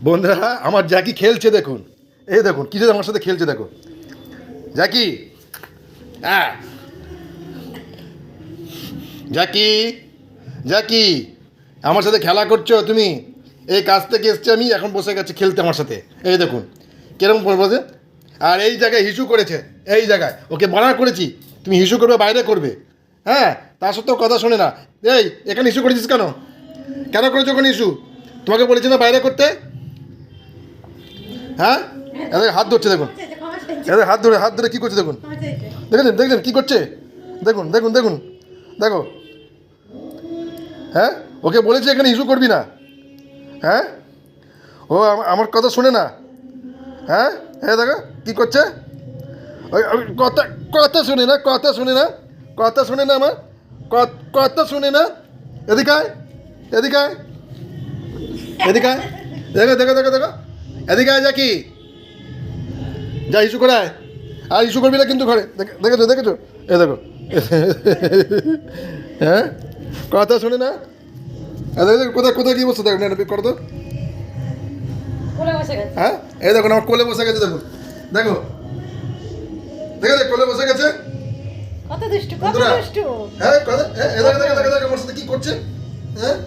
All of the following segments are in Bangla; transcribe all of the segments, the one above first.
বন্ধুরা আমার জ্যাকি খেলছে দেখুন, এই দেখুন কি যে আমার সাথে খেলছে দেখো। জ্যাকি, হ্যাঁ জ্যাকি, জ্যাকি আমার সাথে খেলা করছো তুমি? এই কাজ থেকে এসছে, আমি এখন বসে গেছি খেলতে আমার সাথে। এই দেখুন কিরকম বসে, আর এই জায়গায় হিসু করেছে, এই জায়গায় ওকে বানা করেছি তুমি হিসু করবে বাইরে করবে, হ্যাঁ তার সত্ত্বেও কথা শোনে না। এই এখানে ইস্যু করেছিস কেন? কেন করেছো ওখানে ইস্যু? তোমাকে বলেছি না বাইরে করতে? হ্যাঁ এদের হাত ধরছে দেখুন, এদের হাত ধরে কী করছে দেখুন, দেখেছেন দেখেছেন কী করছে দেখুন দেখুন দেখুন দেখো। হ্যাঁ ওকে বলেছি এখানে ইস্যু করবি না, হ্যাঁ ও আমার কথা শোনে না। হ্যাঁ হ্যাঁ দেখো কী করছে, ওই কথা কথা শোনে না, কথা শোনে না, কথা শোনে না আমার কথা শোনে না। এদিকে আয়, এদিকে আয়, এদিকে আয়, দেখো দেখো দেখো দেখো, এদিকে আয় জ্যাকি, যা ইস্যু করে আয়। আর ইস্যু করবি না কিন্তু ঘরে, দেখেছো দেখেছো, এ দেখো হ্যাঁ কথা শোনে না। দেখো কোথায় কোথায় কী বসছে দেখো, না করো তো। হ্যাঁ এই দেখুন আমার কোলে বসে গেছে দেখুন, দেখো দেখো দেখো কোলে বসে গেছে। কত দুষ্টু, কত বন্ধুরা, দুষ্টু। হ্যাঁ কথা দেখো দেখো দেখো দেখো আমার সাথে কী করছে। হ্যাঁ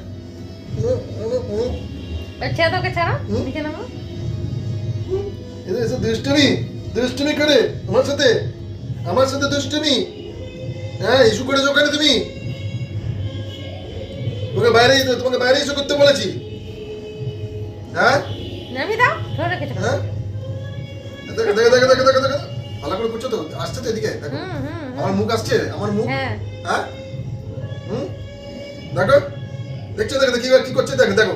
আচ্ছা তোকে ছাড়া দিকে নামো। এদের এসে দুষ্টুমি দুষ্টুমি করে আমার সাথে দুষ্টুমি। হ্যাঁ ইস্যু করেছো ওখানে তুমি, তোমাকে বাইরে ইস্যু করতে বলেছি। হ্যাঁ নামি দাও, ধরে রেখেছো। হ্যাঁ দেখো দেখো দেখো দেখো দেখো দেখো ভালো করে করছো তো, আসছে তো এদিকে দেখো, আমার মুখ আসছে, আমার মুখ। হ্যাঁ হ্যাঁ দেখো দেখছো দেখো কি কি করছে দেখো দেখো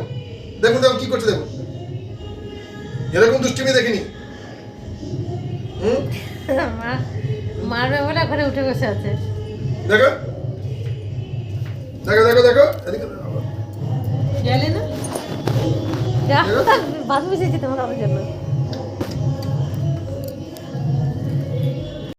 দেখুন দেখো কি করছে দেখো, এরকম দুষ্টুমি দেখিনি। মারবে বলে ঘরে উঠে বসে আছে। দেখো দেখো দেখো দেখো এদিকে গেলে না, বাথরুমে এসেছি তোমার জন্য।